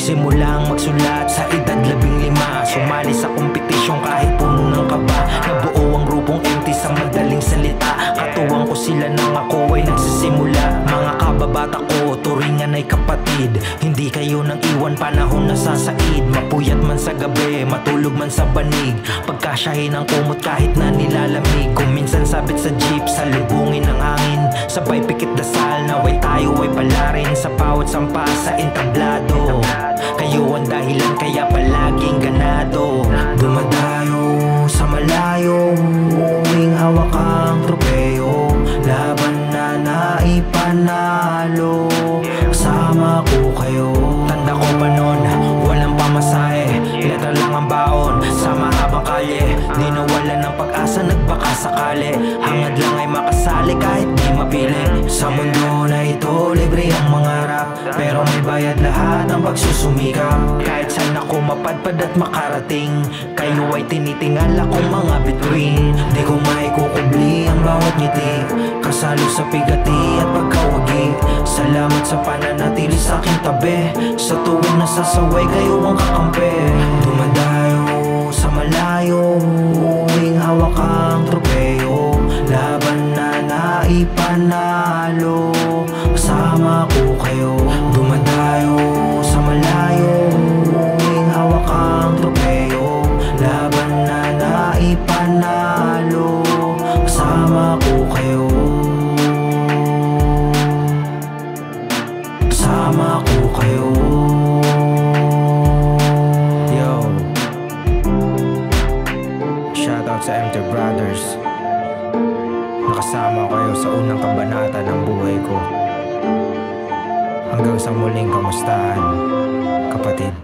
Nagsimulang magsulat sa edad 15. Sumali sa kompetisyon kahit puno ng kaba. Nabuo ang grupong empty sa madaling salita. Katuwang ko sila nang ako ay nagsisimula. Mga kababata ko, turingan ay kapatid. Hindi kayo nang iwan, panahon na sasaid. Mapuyat man sa gabi, matulog man sa banig. Pagkasyahin ang kumot kahit na nilalamig. Kung minsan sabit sa jeep, salubungin ng hangin. Sabay pikit dasal, naway tayo ay palarin. Sa bawat sampa sa entablado, kayo ang dahilan kaya palaging ganado. Dumadayo sa malayo, uwing hawak ang tropeyo. Laban na naipanalo, kasama ko kayo. Tanda ko pa nun, walang pamasahe, letra lang ang baon sa mahabang kalye. Di nawalan ng pag-asa, nagbaka sakali. Hangad lang ay makasali kahit di mapili. Sa mundo na ito, libre ang mangarap, pero may bayad lahat ang pagsusumikap. Kahit saan ako mapadpad at makarating, kayo ay tinitingal akong mga bituin. Di ko maikukubli ang bawat ngiti, kasalo sa pigati at pagkawagi. Salamat sa pananatili sa aking tabi, sa tuwing nasasaway kayo ang kakampi. Dumadayo sa malayo, uwing hawak ang tropeyo. Laban na naipanalo, kasama ko kayo. Dumadayo sa malayo, uwing hawak ang tropeyo. Laban na naipanalo, kasama ko kayo. Kasama ko kayo. Yo, shoutout sa MT Brothers. Nakasama kayo sa unang kabanata ng buhay ko. Hanggang sa muling kamustahan, kapatid.